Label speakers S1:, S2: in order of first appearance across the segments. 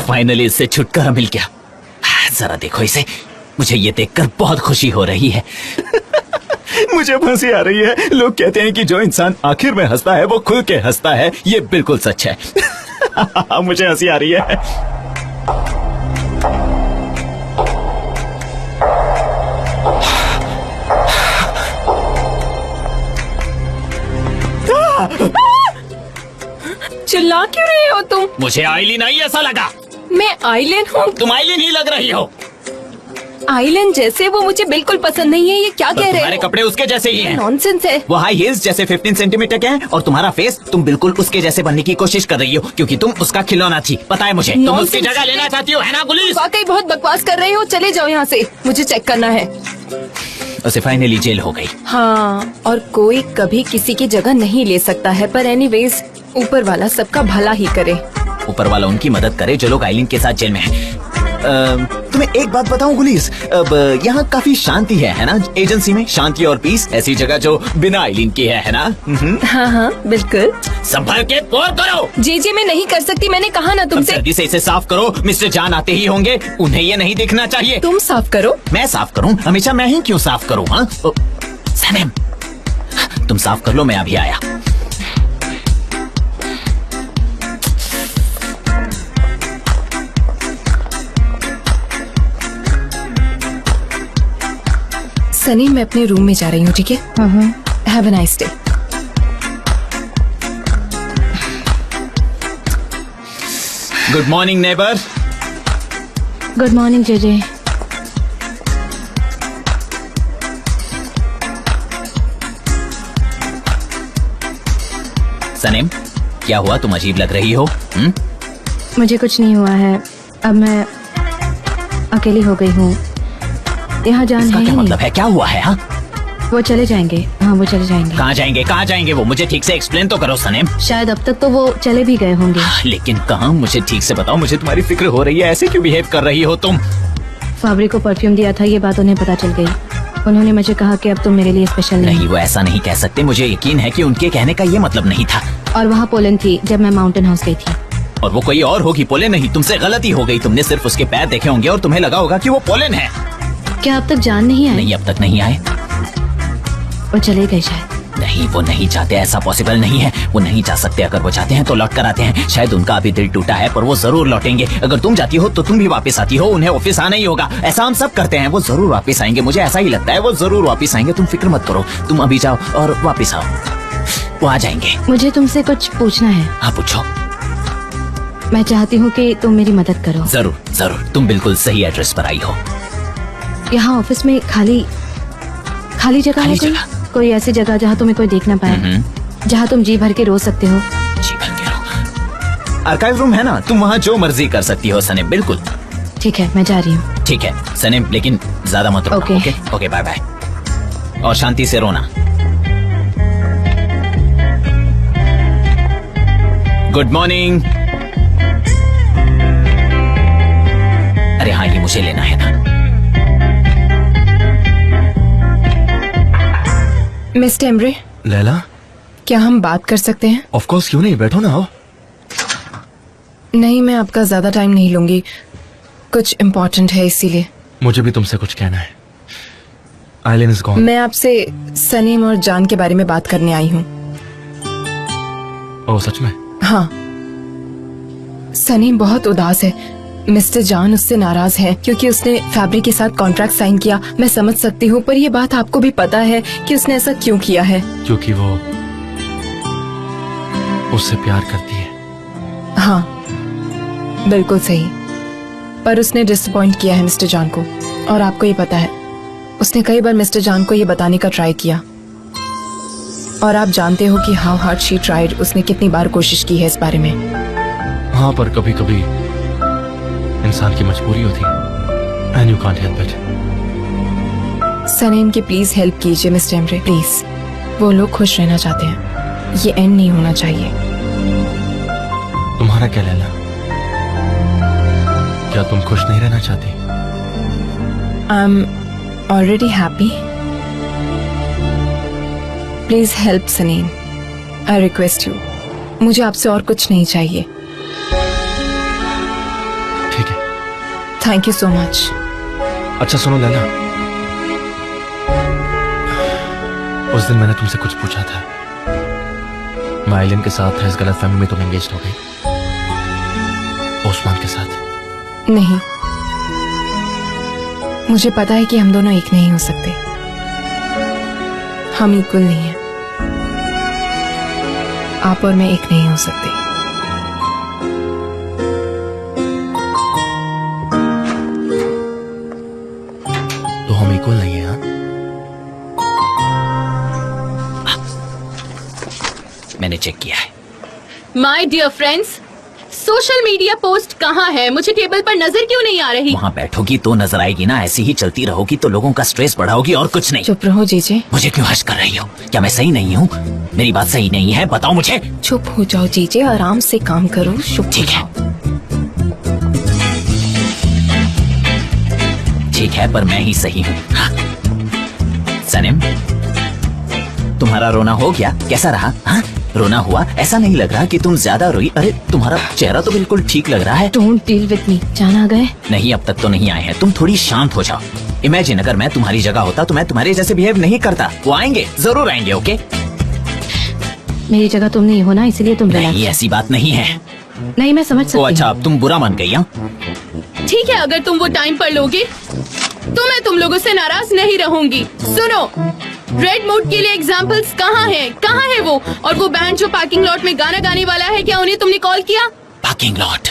S1: Finally इससे छुटकारा मिल गया। जरा देखो इसे, मुझे ये देखकर बहुत खुशी हो रही है।
S2: मुझे हंसी आ रही है। लोग कहते हैं कि जो इंसान आखिर में हंसता है वो खुल के हंसता है। ये बिल्कुल सच है। मुझे हंसी आ रही है।
S3: चिल्ला क्यों रहे हो तुम?
S1: मुझे आइलिन आई ऐसा लगा।
S3: मैं आइलैंड हूँ?
S1: तुम आइलिन ही लग रही हो।
S3: आइलैंड जैसे? वो मुझे बिल्कुल पसंद नहीं है। ये क्या कह रहे हो?
S1: तुम्हारे कपड़े उसके जैसे ही हैं।
S3: नॉनसेंस है।
S1: वो हाई हील्स जैसे 15 सेंटीमीटर के हैं और तुम्हारा फेस, तुम बिल्कुल उसके जैसे बनने की कोशिश कर रही हो क्योंकि तुम उसका खिलौना थी। पता है मुझे, तुम उसकी जगह लेना चाहती हो, है ना पुलिस?
S3: वाकई बहुत बकवास कर रहे हो। चले जाओ यहाँ से, मुझे चेक करना है।
S1: उसे फाइनली जेल हो गई।
S3: हाँ, और कोई कभी किसी की जगह नहीं ले सकता है। पर एनीवेज, ऊपर वाला सबका भला ही करे।
S1: ऊपर वाला उनकी मदद करे जो लोग आइलिन के साथ जेल में हैं। तुम्हें एक बात बताऊं गुलीस, अब यहाँ काफी शांति है ना? एजेंसी में शांति और पीस, ऐसी जगह जो बिना आइलिन की है ना?
S3: हाँ हाँ बिल्कुल।
S1: संभल के पोर करो।
S3: जी मैं नहीं कर सकती, मैंने कहा ना तुमसे।
S1: जल्दी से इसे साफ करो। मिस्टर जान आते ही होंगे, उन्हें ये नहीं दिखना चाहिए।
S3: तुम साफ करो।
S1: मैं साफ करूं? हमेशा मैं ही क्यों साफ करूं? हाँ सनम, तुम साफ कर लो, मैं अभी आया।
S3: सनी, मैं अपने रूम में जा रही हूँ, ठीक है? Have a nice day.
S1: Good morning neighbour.
S4: Good morning JJ.
S1: Sanem, क्या हुआ? तुम अजीब लग रही हो।
S4: मुझे कुछ नहीं हुआ है। अब मैं अकेली हो गई हूँ। यहाँ जान
S1: इसका
S4: है
S1: क्या
S4: ही
S1: मतलब है? क्या हुआ है? हाँ,
S4: वो चले जाएंगे। हाँ, वो चले जाएंगे।
S1: कहाँ जाएंगे? कहाँ जाएंगे वो? मुझे ठीक से एक्सप्लेन तो करो सनीम।
S4: शायद अब तक तो वो चले भी गए होंगे।
S1: लेकिन कहाँ? मुझे ठीक से बताओ। मुझे तुम्हारी फिक्र हो रही है। ऐसे क्यों बिहेव कर रही हो तुम?
S4: फाबरी को परफ्यूम दिया था, ये बात उन्हें पता चल गई। उन्होंने मुझे कहा कि अब तुम मेरे लिए स्पेशल
S1: नहीं, वो ऐसा नहीं कह सकते। मुझे यकीन है कि उनके कहने का ये मतलब नहीं था।
S4: और वहाँ पोलन थी जब मैं माउंटेन हाउस गई थी।
S1: और वो कोई और होगी, पोलन नहीं। तुमसे गलती हो गई। तुमने सिर्फ उसके पैर देखे होंगे और तुम्हें लगा होगा कि वो पोलन है।
S4: क्या अब तक जान नहीं आए?
S1: नहीं, अब तक नहीं आए।
S4: वो चले गए शायद।
S1: नहीं, वो नहीं चाहते। ऐसा पॉसिबल नहीं है। वो नहीं जा सकते। अगर वो चाहते हैं तो लौट कर आते हैं। शायद उनका अभी दिल टूटा है, पर वो जरूर लौटेंगे। अगर तुम जाती हो तो तुम भी वापस आती हो। उन्हें ऑफिस आना ही होगा। ऐसा हम सब करते हैं। वो जरूर वापस आएंगे, मुझे ऐसा ही लगता है। वो जरूर वापस आएंगे। तुम फिक्र मत करो। तुम अभी जाओ और वापस आओ। वो आ जाएंगे।
S4: मुझे तुमसे कुछ पूछना है।
S1: हाँ, पूछो।
S4: मैं चाहती हूँ कि तुम मेरी मदद करो।
S1: जरूर जरूर। तुम बिल्कुल सही एड्रेस पर आई हो।
S4: यहाँ ऑफिस में खाली जगह है? कोई ऐसी जगह जहाँ तुम्हें कोई देख ना पाए, जहाँ तुम जी भर के रो सकते हो?
S1: जी भर के रो? आर्काइव रूम है ना, तुम वहाँ जो मर्जी कर सकती हो सनीम। बिल्कुल
S4: ठीक है, मैं जा रही हूँ।
S1: ठीक है सनीम, लेकिन ज्यादा मत रोना।
S4: Okay
S1: okay, bye bye. और शांति से रोना। Good morning. अरे हाँ, ये मुझे लेना है ना।
S3: Mister Embry.
S2: लैला,
S3: क्या हम बात कर सकते हैं?
S2: ऑफ कोर्स, क्यों नहीं? बैठो ना। आओ।
S3: नहीं, मैं आपका ज्यादा टाइम नहीं लूंगी। कुछ इम्पोर्टेंट है इसीलिए।
S2: मुझे भी तुमसे कुछ कहना है। आइलिन इज गॉन।
S3: मैं आपसे सनीम और जान के बारे में बात करने आई हूँ।
S2: ओह, सच में?
S3: हाँ, सनीम बहुत उदास है। मिस्टर जान उससे नाराज है क्योंकि उसने फैब्रिक के साथ कॉन्ट्रैक्ट साइन किया। मैं समझ सकती हूँ, पर ये बात आपको भी पता है कि उसने ऐसा क्यों किया है।
S2: क्योंकि वो उससे प्यार करती है।
S3: हाँ, बिल्कुल सही। पर उसने डिसअपॉइंट किया है मिस्टर जान को, और आपको ये पता है। उसने कई बार मिस्टर जान को ये बताने का ट्राई किया, और आप जानते हो कि हाउ हार्ड शी ट्राइड। उसने कितनी बार कोशिश की है इस बारे में।
S2: हाँ, पर कभी कभी इंसान की मजबूरी होती है। And you can't help it.
S3: Sanem की प्लीज हेल्प कीजिए मिस्टर एम्ब्रे, प्लीज। वो लोग खुश रहना चाहते हैं। ये एंड नहीं होना चाहिए।
S2: तुम्हारा क्या लैला? क्या तुम खुश नहीं रहना चाहती?
S3: I am already happy. Please help Sanem, I request you. मुझे आपसे और कुछ नहीं चाहिए। Thank you so much.
S5: अच्छा सुनो लैला, उस दिन मैंने तुमसे कुछ पूछा था। मैं आइलन के साथ है, इस गलत फहमी में तुम एंगेज हो गई ओस्मान के साथ।
S3: नहीं, मुझे पता है कि हम दोनों एक नहीं हो सकते। हम इक्वल नहीं हैं। आप और मैं एक नहीं हो सकते।
S5: तो हम इक्वल नहीं है? हाँ?
S1: मैंने चेक किया है।
S6: My dear friends, social media post कहाँ है? मुझे टेबल पर नजर क्यों नहीं आ रही?
S1: वहाँ बैठोगी तो नजर आएगी ना। ऐसी ही चलती रहोगी तो लोगों का स्ट्रेस बढ़ाओगी और कुछ नहीं।
S3: चुप रहो जीजे।
S1: मुझे क्यों हंस कर रही हो? क्या मैं सही नहीं हूँ? मेरी बात सही नहीं है, बताओ मुझे।
S3: चुप हो जाओ जीजे, आराम से काम करो। चुप
S1: ठीक है, ठीक है, पर मैं ही सही हूँ। हाँ। सनम, तुम्हारा रोना हो गया? कैसा रहा? हाँ? रोना हुआ? ऐसा नहीं लग रहा कि तुम ज्यादा रोई। अरे तुम्हारा चेहरा तो बिल्कुल ठीक लग रहा है।
S4: Don't deal with me. जान आ गए?
S1: नहीं, अब तक तो नहीं आए हैं। तुम थोड़ी शांत हो जाओ। इमेजिन अगर मैं तुम्हारी जगह होता तो मैं तुम्हारे जैसे बिहेव नहीं करता। वो आएंगे, जरूर आएंगे। ओके?
S4: मेरी जगह तुम नहीं हो ना, इसलिए तुम
S1: नहीं,
S4: relax।
S1: ऐसी बात नहीं है।
S4: नहीं, मैं समझ सकती
S1: ओ
S4: हूँ।
S1: अच्छा, अब तुम बुरा मान गई? हाँ?
S6: ठीक है, अगर तुम वो टाइम पर लोगे तो मैं तुम लोगों से नाराज नहीं रहूंगी। सुनो, रेड मूड के लिए एग्जाम्पल्स कहाँ हैं? कहाँ है वो? और वो बैंड जो पार्किंग लॉट में गाना गाने वाला है, क्या उन्हें तुमने कॉल किया?
S1: Parking lot?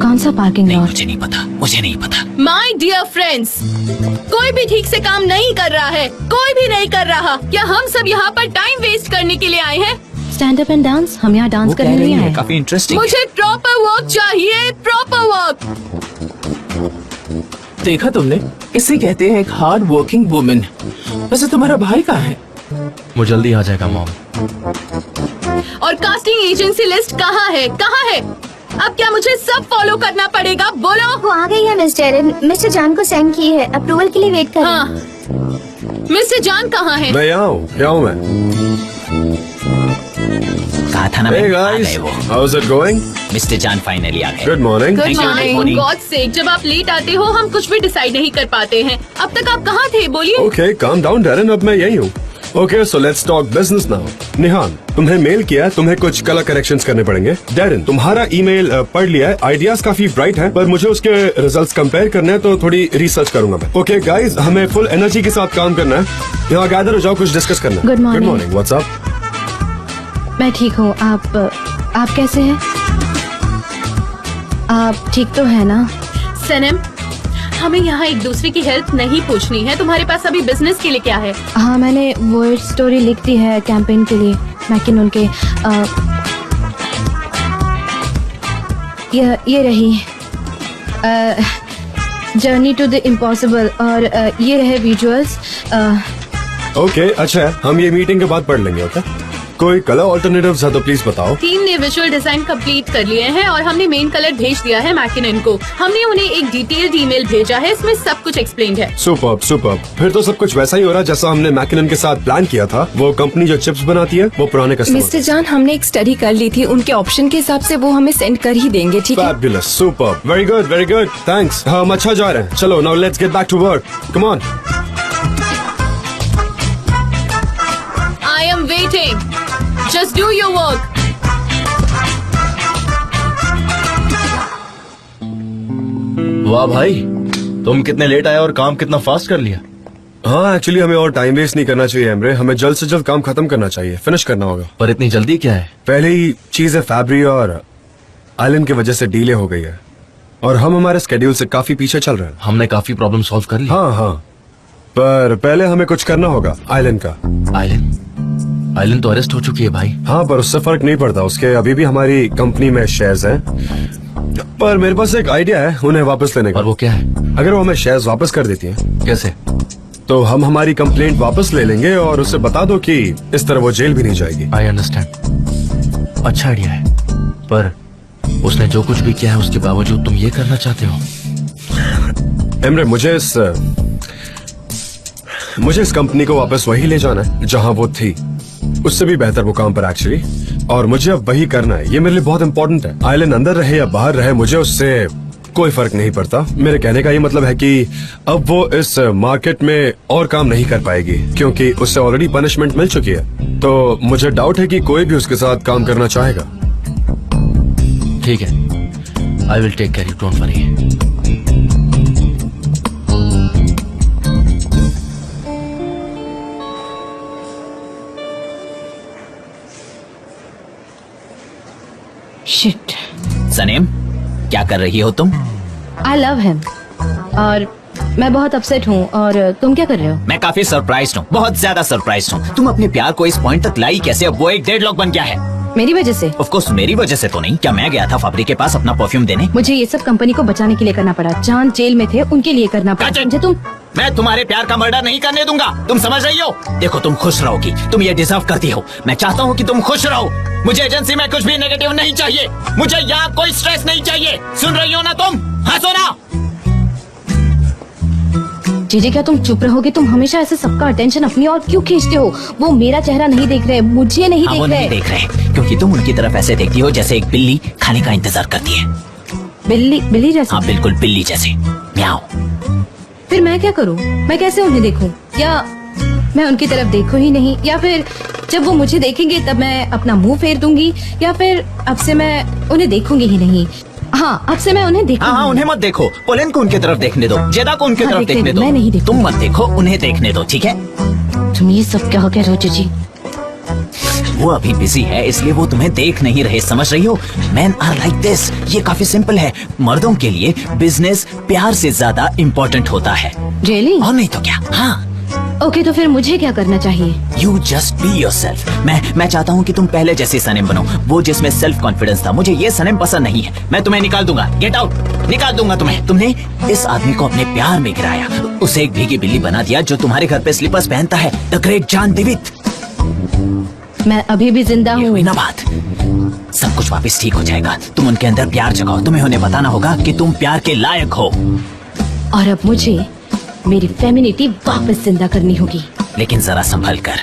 S4: कौन सा पार्किंग
S1: नहीं,
S4: लॉट?
S1: मुझे नहीं पता, मुझे नहीं पता।
S6: माय डियर फ्रेंड्स, कोई भी ठीक से काम नहीं कर रहा है। कोई भी नहीं कर रहा। क्या हम सब यहाँ पर टाइम वेस्ट करने के लिए आए हैं?
S4: Stand up and dance. हम यहाँ डांस
S1: वो
S4: करने
S1: कह रही
S4: नहीं
S1: है,
S4: आए।
S1: काफी इंटरेस्टिंग।
S6: मुझे प्रॉपर वर्क चाहिए, प्रॉपर वर्क।
S7: देखा तुमने, इसे कहते हैं एक हार्ड वर्किंग वुमेन। वैसे तुम्हारा भाई कहाँ है?
S5: वो जल्दी आ जाएगा मॉम।
S6: और कास्टिंग एजेंसी लिस्ट कहाँ है? कहाँ है? अब क्या मुझे सब फॉलो करना पड़ेगा? बोलो।
S8: वो आ गई है मिस्टर। मिस्टर जान को सेंड की है, अप्रूवल के लिए वेट कर रहे हैं।
S6: हाँ, मिस्टर जान कहाँ है?
S9: मैं यहाँ हूँ मैं।
S1: कहा था ना मैं।
S9: Hey
S1: आ
S9: guys,
S1: गए वो।
S9: how's it going?
S1: मिस्टर जान फाइनली आ गए।
S9: Good morning.
S6: Good
S1: Thank you, good
S6: morning.
S1: morning.
S6: God sake, जब आप लेट आते हो हम कुछ भी डिसाइड नहीं कर पाते हैं। अब तक आप कहाँ थे? बोलिए।
S9: Okay, calm down, Darren. अब मैं यही हूँ। Okay, so let's talk business now. निहान, तुम्हें मेल किया, तुम्हें कुछ कलर करेक्शंस करने पड़ेंगे। Darren, तुम्हारा ईमेल पढ़ लिया है, आइडियाज काफी ब्राइट हैं, पर मुझे उसके रिजल्ट्स कंपेयर करने हैं, तो थोड़ी रिसर्च करूंगा मैं। Okay, guys, हमें फुल एनर्जी के साथ काम करना है। यहाँ गैदर हो जाओ, कुछ डिस्कस करना है।
S4: Good morning.
S9: Good morning. What's up?
S4: मैं ठीक हूँ। आप कैसे हैं? आप ठीक तो है ना?
S6: सनम, हमें यहाँ एक दूसरे की हेल्प नहीं पूछनी है। तुम्हारे पास अभी बिजनेस के लिए क्या है?
S4: हाँ, मैंने वो स्टोरी लिख दी है कैंपेन के लिए। मैकिन उनके ये रही जर्नी टू द इम्पॉसिबल, और ये रहे विजुअल्स।
S9: Okay, अच्छा है, हम ये मीटिंग के बाद पढ़ लेंगे। ओके? कोई कलर ऑल्टरनेटिव्स है तो प्लीज बताओ।
S6: टीम ने विजुअल डिजाइन कंप्लीट कर लिए हैं और हमने मेन कलर भेज दिया है मैकिनन को। हमने उन्हें एक डिटेल्ड ईमेल भेजा है, इसमें सब कुछ एक्सप्लेन्ड है।
S9: Superb superb. फिर तो सब कुछ वैसा ही हो रहा है जैसा हमने मैकिनन के साथ प्लान किया था। वो कंपनी जो चिप्स बनाती है वो पुराने कस्टमर।
S3: मिस्टर जान, हमने एक स्टडी कर ली थी, उनके ऑप्शन के हिसाब से वो हमें सेंड कर ही देंगे। ठीक है?
S9: Fabulous, superb, very good, thanks. हम अच्छा जा रहे हैं। चलो now let's get back to work, come on.
S6: I am waiting, just do your work.
S5: वाह भाई, तुम कितने लेट आए और काम कितना फास्ट कर लिया।
S9: हाँ, एक्चुअली हमें और टाइम वेस्ट नहीं करना चाहिए एमरे। हमें जल्द से जल्द काम खत्म करना चाहिए, फिनिश करना होगा।
S5: पर इतनी जल्दी क्या है?
S9: पहली चीज है, फैब्री और आइलैंड की वजह से डिले हो गई है और हम हमारे स्केड्यूल से काफी पीछे चल रहे हैं।
S5: हमने काफी प्रॉब्लम सॉल्व कर ली।
S9: हाँ, पर पहले हमें कुछ करना होगा आइलैंड का।
S5: आइलैंड तो अरेस्ट हो चुकी है भाई।
S9: हाँ, पर उससे फर्क नहीं पड़ता, उसके अभी भी हमारी कंपनी में शेयर्स हैं। पर मेरे पास एक आइडिया है उन्हें वापस लेने का।
S5: और वो क्या है?
S9: अगर वो हमें शेयर्स वापस कर देती हैं,
S5: कैसे?
S9: तो हम हमारी कंप्लेंट वापस ले लेंगे और उससे बता दो कि इस तरह वो जेल भी नहीं जाएगी।
S5: I understand. अच्छा आइडिया है, पर उसने जो कुछ भी किया है उसके बावजूद तुम ये करना चाहते हो?
S9: एमरे, मुझे इस कंपनी को वापस वही ले जाना है जहां वो थी, उससे भी बेहतर मुकाम पर एक्चुअली। और मुझे अब वही करना है। ये मेरे लिए बहुत इंपॉर्टेंट है। आइलैंड अंदर रहे या बाहर रहे, मुझे उससे कोई फर्क नहीं पड़ता। मेरे कहने का ये मतलब है कि अब वो इस मार्केट में और काम नहीं कर पाएगी क्योंकि उससे ऑलरेडी पनिशमेंट मिल चुकी है। तो मुझे डाउट है कि कोई भी उसके साथ काम करना चाहेगा।
S5: ठीक है, I will take care, you don't worry.
S4: Shit.
S1: Sanem, क्या कर रही हो तुम?
S4: आई लव हिम और मैं बहुत अपसेट हूँ। और तुम क्या कर रहे हो?
S1: मैं काफी सरप्राइज्ड हूँ, बहुत ज्यादा सरप्राइज्ड हूँ। तुम अपने प्यार को इस पॉइंट तक लाई कैसे? अब वो एक डेडलॉक बन गया है।
S4: मेरी वजह से?
S1: ऑफ कोर्स मेरी वजह से तो नहीं। क्या मैं गया था फैब्रिक के पास अपना परफ्यूम देने?
S4: मुझे ये सब कंपनी को बचाने के लिए करना पड़ा। जान जेल में थे, उनके लिए करना पड़ा। समझे तुम?
S1: मैं तुम्हारे प्यार का मर्डर नहीं करने दूंगा, तुम समझ रही हो? देखो, तुम खुश रहोगी, तुम ये डिजर्व करती हो। मैं चाहता हूँ कि तुम खुश रहो। मुझे एजेंसी में कुछ भी नेगेटिव नहीं चाहिए, मुझे यहाँ कोई स्ट्रेस नहीं चाहिए। सुन रही हो ना तुम? हंसो ना।
S4: जीजी, क्या तुम चुप रहोगे? तुम हमेशा ऐसे सबका अटेंशन अपनी ओर क्यों खींचते हो? वो मेरा चेहरा नहीं देख रहे, मुझे नहीं देख
S1: वो
S4: रहे।
S1: नहीं देख रहे क्योंकि तुम उनकी तरफ ऐसे देखती हो जैसे एक बिल्ली खाने का इंतजार करती है।
S4: बिल्ली? बिल्ली जैसे?
S1: हाँ, बिल्कुल बिल्ली जैसे। म्याऊ।
S4: फिर मैं क्या करूँ? मैं कैसे उन्हें देखूं? या मैं उनकी तरफ देखूं ही नहीं? या फिर जब वो मुझे देखेंगे तब मैं अपना मुंह फेर दूंगी? या फिर अब से मैं उन्हें देखूंगी ही नहीं? हाँ, अब से मैं उन्हें देखूंगी।
S1: हाँ, उन्हें मत देखो। पोलेन को उनकी तरफ देखने दो, जेदा को उनकी तरफ देखने दो।
S4: मैं नहीं देखूंगी।
S1: तुम मत देखो, उन्हें देखने दो, ठीक है?
S4: तुम ये सब क्या हो गया रोजू जी?
S1: वो अभी बिजी है इसलिए वो तुम्हें देख नहीं रहे, समझ रही हो? Man are like this. ये काफी सिंपल है। मर्दों के लिए बिजनेस प्यार से ज्यादा इम्पोर्टेंट होता है।
S4: रियली?
S1: और नहीं तो क्या। हाँ।
S4: ओके, तो फिर मुझे क्या करना चाहिए?
S1: You just be yourself। मैं चाहता हूँ कि तुम पहले जैसी सनेम बनो, वो जिसमें सेल्फ कॉन्फिडेंस था। मुझे ये सनेम पसंद नहीं है। मैं तुम्हें निकाल दूंगा। Get out. निकाल दूंगा तुम्हें। तुमने इस आदमी को अपने प्यार में गिराया, उसे एक भीगी बिल्ली बना दिया जो तुम्हारे घर पे स्लीपर्स पहनता है। द ग्रेट जान दिवित।
S4: मैं अभी भी जिंदा
S1: ये
S4: हूँ।
S1: हुई ना बात। सब कुछ वापस ठीक हो जाएगा। तुम उनके अंदर प्यार जगाओ। तुम्हें उन्हें बताना होगा कि तुम प्यार के लायक हो।
S4: और अब मुझे मेरी फेमिनिटी वापस जिंदा करनी होगी।
S1: लेकिन जरा संभल कर।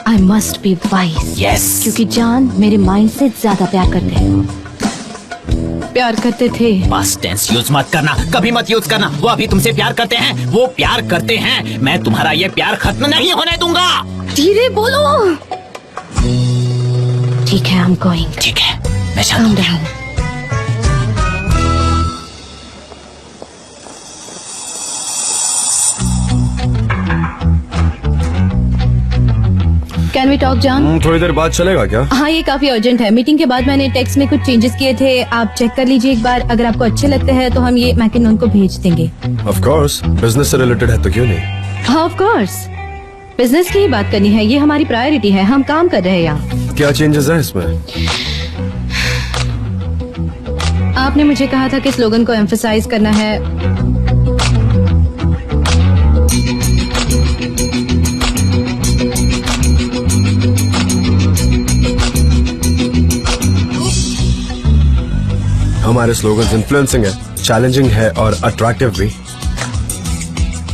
S4: I must be wise.
S1: Yes.
S4: क्योंकि जान मेरे माइंड से ज्यादा प्यार करते थे।
S1: पास्ट टेंस यूज मत करना, कभी मत यूज करना। वो अभी तुमसे प्यार करते हैं, वो प्यार करते हैं। मैं तुम्हारा ये प्यार खत्म नहीं होने दूंगा।
S4: धीरे बोलो। ठीक है, आई एम गोइंग।
S1: ठीक है, मैं चलता हूँ।
S4: कैन वी टॉक जान?
S9: थोड़ी देर बाद चलेगा क्या?
S4: हाँ, ये काफी अर्जेंट है। मीटिंग के बाद मैंने टेक्स्ट में कुछ चेंजेस किए थे, आप चेक कर लीजिए एक बार। अगर आपको अच्छे लगते हैं तो हम ये मैकिन को भेज देंगे।
S9: ऑफ कोर्स, बिजनेस से रिलेटेड है तो क्यों नहीं।
S4: हाँ, ऑफ कोर्स, बिजनेस की ही बात करनी है। ये हमारी प्रायोरिटी है, हम काम कर रहे हैं यहाँ।
S9: क्या चेंजेस हैं इसमें?
S4: आपने मुझे कहा था कि स्लोगन को एम्फसाइज करना है।
S9: हमारे स्लोगन्स इन्फ्लुएंसिंग है, चैलेंजिंग है और अट्रैक्टिव भी।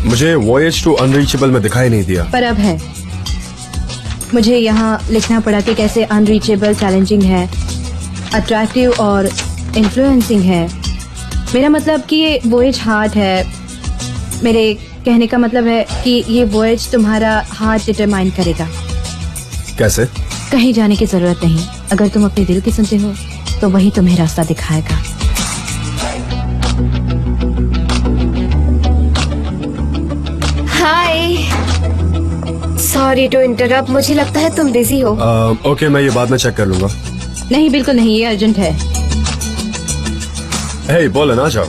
S9: मुझे वॉयज टू अनरीचेबल में दिखाई नहीं दिया,
S4: पर अब है। मुझे यहाँ लिखना पड़ा कि कैसे अनरीचेबल चैलेंजिंग है, अट्रैक्टिव और इन्फ्लुएंसिंग है। मेरा मतलब कि ये वॉयज हार्ट है। मेरे कहने का मतलब है कि ये वॉयज तुम्हारा हार्ट डिटरमाइन करेगा।
S9: कैसे?
S4: कहीं जाने की जरूरत नहीं। अगर तुम अपने दिल की सुनते हो तो वही तुम्हें रास्ता दिखाएगा।
S8: हाय, सॉरी टू इंटरप्ट। मुझे लगता है तुम बिजी हो।
S9: ओके, मैं ये बाद में चेक कर लूंगा।
S4: नहीं, बिल्कुल नहीं, ये अर्जेंट है।
S9: हे, बोले ना जाओ।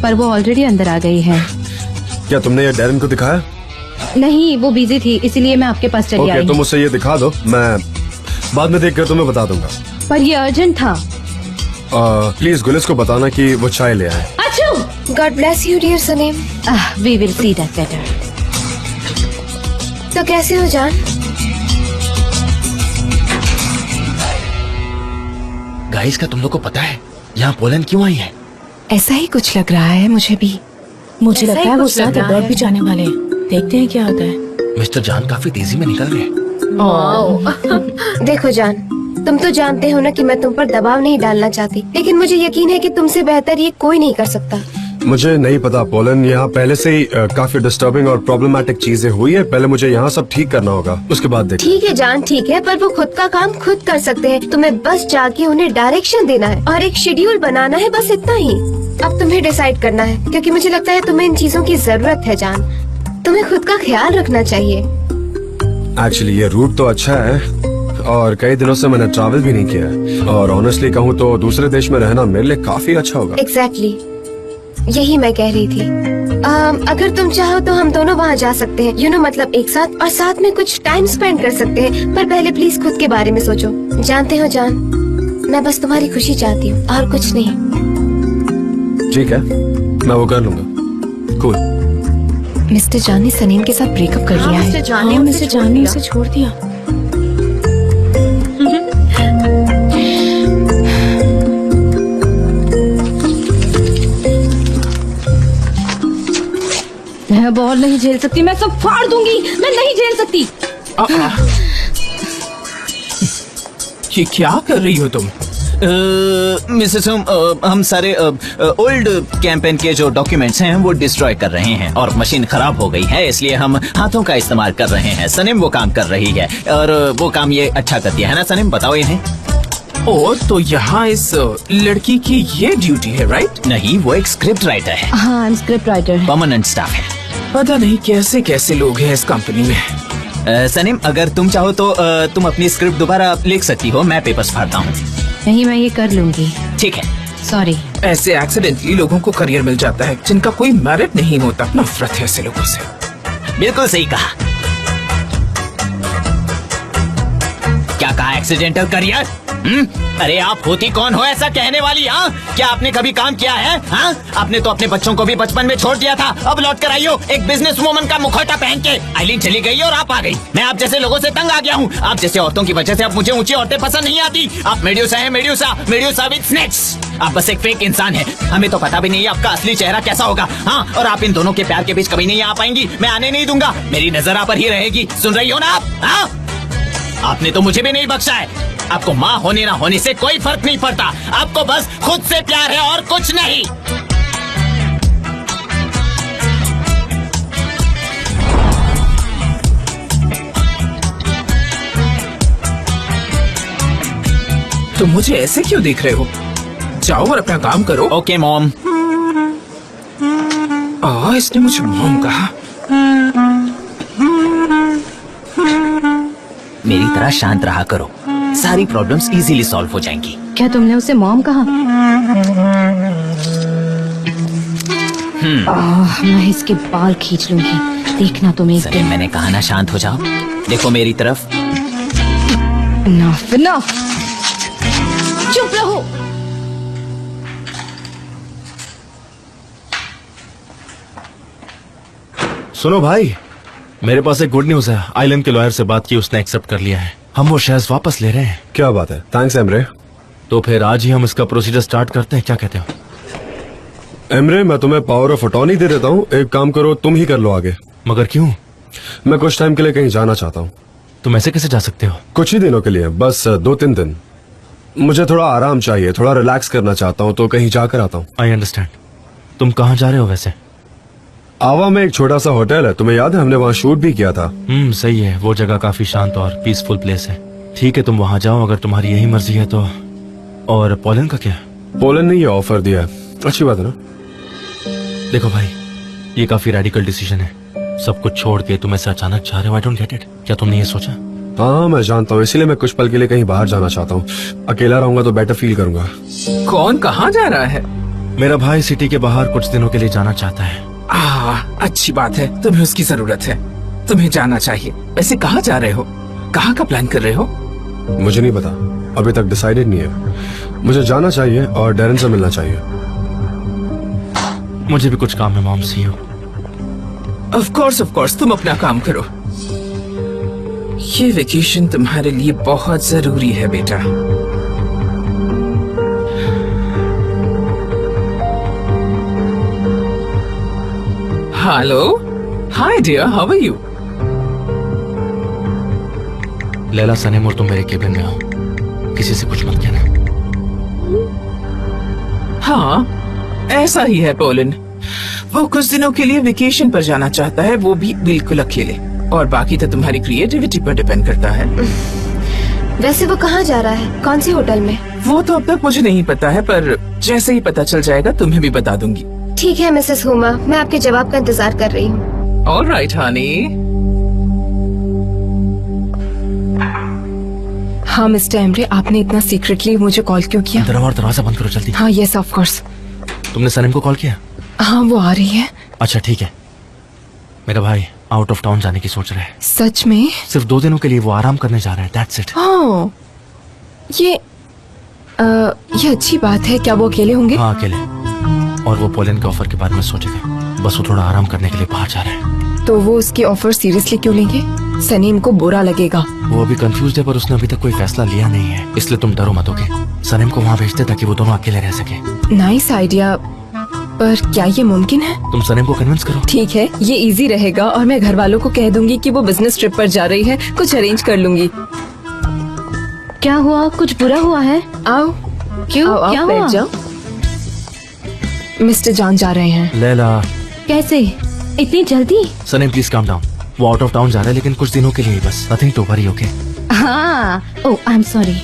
S4: पर वो ऑलरेडी अंदर आ गई है।
S9: क्या तुमने ये डैरन को दिखाया?
S4: नहीं, वो बिजी थी, इसीलिए मैं आपके पास चली आई।
S9: ओके, तुम उसे ये दिखा दो, मैं बाद में देख कर तुम्हें बता दूंगा।
S4: पर ये अर्जेंट था।
S9: प्लीज गुलिस को बताना कि वो चाय ले आए।
S4: अच्छू,
S8: God bless you dear Sanem.
S4: We will see that later.
S8: तो कैसे हो जान?
S5: गाइस, क्या तुम लोग को पता है यहाँ पोलैंड क्यों आई है?
S3: ऐसा ही कुछ लग रहा है मुझे भी।
S10: मुझे लगता है वो साथ अब्रॉड भी जाने वाले हैं। देखते हैं क्या होता है।
S5: मिस्टर जान काफी तेजी में निकल रहे हैं।
S8: देखो जान, तुम तो जानते हो ना कि मैं तुम पर दबाव नहीं डालना चाहती, लेकिन मुझे यकीन है कि तुमसे बेहतर ये कोई नहीं कर सकता।
S9: मुझे नहीं पता पोलन, यहाँ पहले से ही काफी डिस्टर्बिंग और प्रॉब्लमेटिक चीजें हुई है। पहले मुझे यहाँ सब ठीक करना होगा, उसके बाद देख।
S8: ठीक है जान, ठीक है, पर वो खुद का काम खुद कर सकते हैं। तुम्हें बस जाके उन्हें डायरेक्शन देना है और एक शेड्यूल बनाना है, बस इतना ही। अब तुम्हें डिसाइड करना है, क्योंकि मुझे लगता है तुम्हें इन चीजों की जरूरत है जान। तुम्हें खुद का ख्याल रखना चाहिए।
S9: एक्चुअली ये रूट तो अच्छा है और कई दिनों से मैंने ट्रैवल भी नहीं किया है, और ऑनेस्टली कहूँ तो दूसरे देश में रहना मेरे लिए काफी अच्छा होगा।
S8: एग्जैक्टली, यही मैं कह रही थी। अगर तुम चाहो तो हम दोनों वहाँ जा सकते हैं, मतलब एक साथ, और साथ में कुछ टाइम स्पेंड कर सकते हैं। पर पहले प्लीज खुद के बारे में सोचो। जानते हो जान, मैं बस तुम्हारी खुशी चाहती हूँ और कुछ नहीं।
S9: ठीक है, मैं वो कर लूंगा। कूल।
S3: मिस्टर जान ने सनीम के साथ ब्रेकअप कर लिया है।
S10: मिस्टर जान ने उसे छोड़ दिया।
S4: मैं बॉल नहीं झेल सकती, मैं सब फाड़ दूंगी, मैं नहीं झेल सकती।
S7: ये क्या कर रही हो तुम?
S1: मिसेस हम सारे ओल्ड कैंपेन के जो डॉक्यूमेंट्स हैं वो डिस्ट्रॉय कर रहे हैं, और मशीन खराब हो गई है, इसलिए हम हाथों का इस्तेमाल कर रहे हैं। सनीम वो काम कर रही है, और वो काम ये अच्छा करती है ना सनीम, बताओ इन्हें।
S7: ओ, तो यहाँ इस लड़की की ये ड्यूटी है, राइट?
S1: नहीं, वो एक स्क्रिप्ट राइटर है।
S4: हाँ, स्क्रिप्ट राइटर,
S1: परमानेंट स्टाफ है।
S7: पता नहीं कैसे कैसे लोग हैं इस कंपनी में।
S1: सनीम, अगर तुम चाहो तो तुम अपनी स्क्रिप्ट दोबारा लिख सकती हो, मैं पेपर्स फाड़ता हूँ।
S4: नहीं, मैं ये कर लूंगी।
S1: ठीक है।
S4: सॉरी।
S7: ऐसे एक्सीडेंटली लोगों को करियर मिल जाता है जिनका कोई मेरिट नहीं होता। नफरत है ऐसे लोगों से।
S1: बिल्कुल सही कहा। क्या कहा? Accidental career? अरे आप होती कौन हो ऐसा कहने वाली? हाँ, क्या आपने कभी काम किया है? हाँ, आपने तो अपने बच्चों को भी बचपन में छोड़ दिया था, अब लौट कर आई हो एक बिजनेस वूमन का मुखौटा पहन के। आइलिन चली गई और आप आ गई। मैं आप जैसे लोगों से तंग आ गया हूँ। आप जैसे औरतों की वजह से अब मुझे ऊंची औरतें पसंद नहीं आती। आप मेड्यूसा है, मेड्यूसा विद स्नेक्स। आप बस एक फेक इंसान है। हमें तो पता भी नहीं आपका असली चेहरा कैसा होगा। हाँ, और आप इन दोनों के प्यार के बीच कभी नहीं आ पाएंगी। मैं आने नहीं दूंगा, मेरी नजर आप पर ही रहेगी। सुन रही हो ना आप? हाँ, आपने तो मुझे भी नहीं बख्शा है। आपको माँ होने ना होने से कोई फर्क नहीं पड़ता। आपको बस खुद से प्यार है और कुछ नहीं।
S7: तो मुझे ऐसे क्यों देख रहे हो? जाओ और अपना काम करो।
S1: Okay mom.
S7: इसने मुझे मॉम कहा।
S1: मेरी तरह शांत रहा करो, सारी प्रॉब्लम्स इजीली सॉल्व हो जाएंगी।
S4: क्या तुमने उसे मॉम कहा? मैं इसके बाल खींच लूंगी, देखना तुम एक दिन।
S1: मैंने कहा ना शांत हो जाओ। देखो मेरी तरफ।
S4: Enough, enough। चुप रहो।
S5: सुनो भाई, मेरे पास एक गुड न्यूज है। आइलैंड के लॉयर से बात की, उसने एक्सेप्ट कर लिया है। हम वो शेयर्स वापस ले रहे हैं।
S9: क्या बात है, थैंक्स एमरे।
S5: तो फिर आज ही हम इसका प्रोसीजर स्टार्ट करते हैं, क्या कहते हो?
S9: एमरे, मैं तुम्हें पावर ऑफ अटॉर्नी दे देता हूँ। एक काम करो, तुम ही कर लो आगे।
S5: मगर क्यों?
S9: मैं कुछ टाइम के लिए कहीं जाना चाहता हूँ।
S5: तुम ऐसे कैसे जा सकते हो?
S9: कुछ ही दिनों के लिए, बस 2-3 दिन। मुझे थोड़ा आराम चाहिए, थोड़ा रिलैक्स करना चाहता हूँ, तो कहीं जाकर आता हूँ।
S5: I understand. तुम कहाँ जा रहे हो वैसे?
S9: आवा में एक छोटा सा होटल है, तुम्हें याद है हमने वहाँ शूट भी किया था।
S5: सही है, वो जगह काफी शांत और पीसफुल प्लेस है। ठीक है, तुम वहाँ जाओ अगर तुम्हारी यही मर्जी है तो। और पोलन का क्या?
S9: पोलन ने ये ऑफर दिया है। अच्छी बात है ना?
S5: देखो भाई, ये काफी रेडिकल डिसीजन है। सब कुछ छोड़ के तुम ऐसे अचानक जा रहे हो। I don't get it. क्या तुमने ये सोचा?
S9: हाँ, मैं जानता हूँ, इसीलिए मैं कुछ पल के लिए कहीं बाहर जाना चाहता हूँ। अकेला रहूंगा तो बेटर फील करूंगा।
S7: कौन कहाँ जा रहा है?
S5: मेरा भाई सिटी के बाहर कुछ दिनों के लिए जाना चाहता है।
S7: अच्छी बात है, तुम्हें उसकी जरूरत है, तुम्हें जाना चाहिए। वैसे कहाँ जा रहे हो? कहाँ का प्लान कर रहे हो?
S9: मुझे नहीं पता, अभी तक डिसाइडेड नहीं है। मुझे जाना चाहिए और डैरन से मिलना चाहिए।
S5: मुझे भी कुछ काम है mom, see you.
S7: Of course, तुम अपना काम करो। ये वेकेशन तुम्हारे लिए बहुत जरूरी है बेटा। Hello, hi dear, how are you?
S5: Leyla, Sanem और तुम मेरे केबिन में आओ। किसी से कुछ मत कहना।
S7: हाँ, ऐसा ही है पोलन। वो कुछ दिनों के लिए वेकेशन पर जाना चाहता है, वो भी बिल्कुल अकेले। और बाकी तो तुम्हारी क्रिएटिविटी पर डिपेंड करता है।
S8: वैसे वो कहाँ जा रहा है, कौन सी होटल में?
S7: वो तो अब तक मुझे नहीं पता है, पर जैसे ही पता चल जाएगा तुम्हें भी बता दूंगी।
S8: ठीक है मिसेस हुमा, मैं आपके जवाब का इंतजार कर रही हूँ।
S7: ऑलराइट हनी।
S3: हाँ मिस्टर एमरे, आपने इतना सीक्रेटली मुझे कॉल क्यों किया?
S5: अंदर आओ और दरवाजा बंद करो जल्दी।
S3: हाँ यस ऑफ कोर्स।
S5: तुमने सनीम को कॉल किया?
S3: हाँ वो आ रही है।
S5: अच्छा ठीक है। मेरा भाई आउट ऑफ टाउन जाने की सोच रहा है।
S3: सच में?
S5: सिर्फ 2 दिनों के लिए वो आराम करने जा रहा है, दैट्स इट।
S3: ओह, ये अच्छी बात है। क्या वो अकेले होंगे?
S5: हाँ अकेले, और वो पोलैंड के ऑफर के बारे में सोचेगा। बस वो थोड़ा आराम करने के लिए बाहर जा रहा है।
S3: तो वो उसकी ऑफर सीरियसली क्यों लेंगे? सनीम को बुरा लगेगा।
S5: वो अभी कंफ्यूज है, पर उसने अभी तक कोई फैसला लिया नहीं है, इसलिए तुम डरो मत। ओके, सनीम को वहाँ भेजते ताकि वो दोनों अकेले रह सके।
S3: नाइस आइडिया, पर क्या ये मुमकिन है?
S5: तुम सनीम को कन्विंस करो।
S3: ठीक है, ये इजी रहेगा और मैं घर वालों को कह दूंगी कि वो बिजनेस ट्रिप पर जा रही है, कुछ अरेंज कर लूंगी।
S4: क्या हुआ, कुछ बुरा हुआ है?
S3: आओ।
S4: क्यों,
S3: आओ,
S4: क्या
S3: बैठ
S4: हुआ?
S3: जाओ। मिस्टर जॉन जा रहे हैं।
S5: लैला।
S4: कैसे, इतनी जल्दी?
S5: Saneem please calm down. वो आउट ऑफ टाउन जा रहा है, लेकिन कुछ दिनों के लिए ही बस। Nothing to worry, okay?
S4: हाँ, ओह आई एम सॉरी।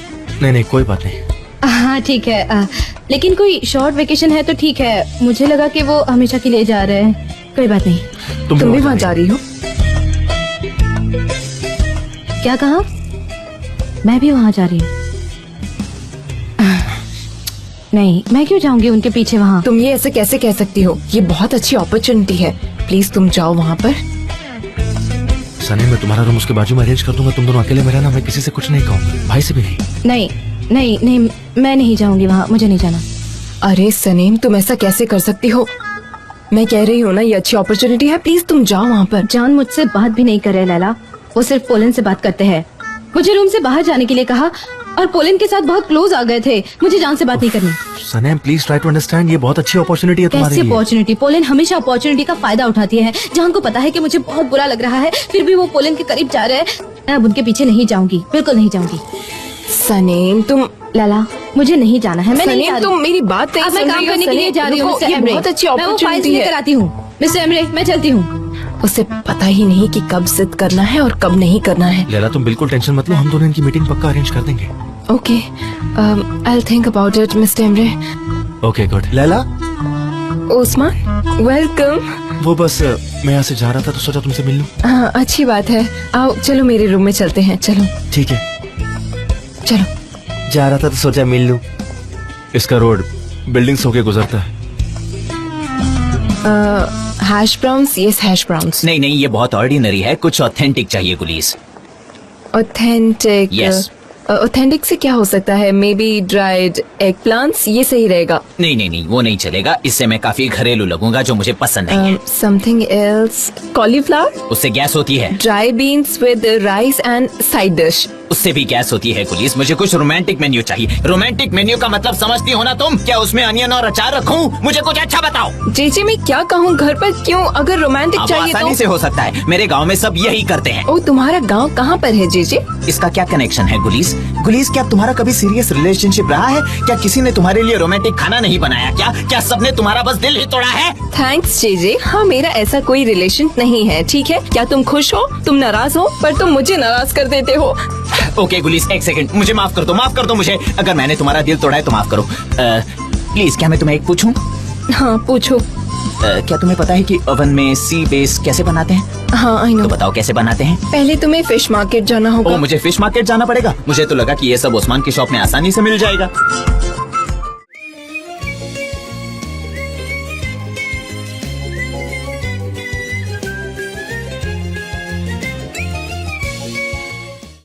S5: नहीं कोई बात नहीं।
S4: हाँ ठीक है, लेकिन कोई शॉर्ट वेकेशन है तो ठीक है। मुझे लगा कि वो हमेशा के लिए जा रहे हैं। कोई बात नहीं।
S3: तुम भी वहाँ जा रही हो?
S4: क्या कहा? मैं भी वहाँ जा रही हूँ। नहीं, मैं क्यों जाऊंगी उनके पीछे वहाँ?
S3: तुम ये ऐसे कैसे कह सकती हो? ये बहुत अच्छी अपॉर्चुनिटी है, प्लीज तुम जाओ वहाँ पर।
S5: सनीम, मैं तुम्हारा रूम उसके बाजू में अरेंज कर दूंगा, तुम दोनों अकेले में रहना। मैं किसी से कुछ नहीं कहूँगा, भाई से भी नहीं।
S4: नहीं नहीं नहीं, मैं नहीं जाऊंगी वहाँ, मुझे नहीं जाना।
S3: अरे सनीम, तुम ऐसा कैसे कर सकती हो? मैं कह रही हूँ ना, ये अच्छी अपॉर्चुनिटी है, प्लीज तुम जाओ वहाँ पर।
S4: जान मुझसे बात भी नहीं कर रहे लैला, वो सिर्फ पोलैंड से बात करते हैं। मुझे रूम से बाहर जाने के लिए कहा और पोलैंड के साथ बहुत क्लोज आ गए थे। मुझे जान से बात नहीं करनी।
S5: Saneem please try to understand, ये बहुत अच्छी अपॉर्चुनिटी है तुम्हारे लिए।
S4: कैसी अपॉर्चुनिटी? पोलैंड हमेशा अपॉर्चुनिटी का फायदा उठाती है। जान को पता है कि मुझे बहुत बुरा लग रहा है, फिर भी वो पोलैंड के करीब जा रहे हैं। मैं अब उनके पीछे नहीं जाऊंगी, बिल्कुल नहीं जाऊंगी।
S3: सनीम तुम।
S4: लाला, मुझे नहीं जाना है। मैं नहीं जा रही।
S3: तुम मेरी बात नहीं
S4: अब मैं
S3: सुन
S4: काम
S3: रही हो,
S4: करने के लिए जा रही हूँ।
S3: रुको, ये बहुत अच्छी अपॉर्चुनिटी है।
S4: आती हूँ मिस्टर एमरे, मैं चलती हूँ।
S3: उसे पता ही नहीं कि कब जिद करना है और कब नहीं करना है।
S5: लैला तुम बिल्कुल टेंशन मत लो, हम दोनों इनकी मीटिंग पक्का अरेंज कर देंगे।
S3: Okay, I will think about it mister Emre.
S5: Okay good. Laila.
S3: Usman, welcome.
S5: वो बस मैं यहाँ से जा रहा था तो सोचा तुमसे मिल लूं।
S3: हाँ अच्छी बात है, आओ चलो मेरे रूम में चलते हैं। चलो
S5: ठीक है,
S3: चलो।
S5: जा रहा था तो सोचा मिल लूं। इसका रोड बिल्डिंग्स होके गुजरता है।
S3: Hash browns? Yes hash browns.
S1: नहीं ये बहुत ऑर्डिनरी है, कुछ ऑथेंटिक चाहिए गुलीस।
S3: ऑथेंटिक?
S1: Yes.
S3: ऑथेंटिक से क्या हो सकता है? May be dried egg plants, ये सही रहेगा।
S1: नहीं वो नहीं चलेगा, इससे मैं काफी घरेलू लगूंगा जो मुझे पसंद नहीं है।
S3: Something else? कॉलीफ्लावर?
S1: उससे गैस होती है।
S3: Dry beans with rice and side dish?
S1: उससे भी गैस होती है पुलिस। मुझे कुछ रोमांटिक मेन्यू चाहिए। रोमांटिक मेन्यू का मतलब समझती हो ना तुम? क्या उसमें अनियन और अचार रखूं? मुझे कुछ अच्छा बताओ।
S3: जीजी मैं क्या कहूँ, घर पर क्यों? अगर रोमांटिक चाहिए
S1: आसानी से हो सकता है, मेरे गांव में सब यही करते हैं।
S3: ओ तुम्हारा गांव कहाँ पर है जीजी?
S1: इसका क्या कनेक्शन है गुलीस? गुलीस क्या तुम्हारा कभी सीरियस रिलेशनशिप रहा है? क्या किसी ने तुम्हारे लिए रोमांटिक खाना नहीं बनाया? क्या सबने तुम्हारा बस दिल ही तोड़ा है?
S3: थैंक्स जीजी, हाँ मेरा ऐसा कोई रिलेशन नहीं है। ठीक है, क्या तुम खुश हो? तुम नाराज हो पर तुम मुझे नाराज कर देते हो।
S1: ओके गुलीस, एक सेकंड, मुझे माफ कर दो मुझे। अगर मैंने तुम्हारा दिल तोड़ा है तो माफ करो। प्लीज क्या मैं तुम्हें एक पूछूं?
S3: हाँ पूछो।
S1: क्या तुम्हें पता है कि ओवन में सी बेस कैसे बनाते हैं?
S3: हाँ आई नो।
S1: तो बताओ कैसे बनाते हैं।
S3: पहले तुम्हें फिश मार्केट जाना होगा।
S1: मुझे फिश मार्केट जाना पड़ेगा? मुझे तो लगा कि ये सब उस्मान की शॉप में आसानी से मिल जाएगा।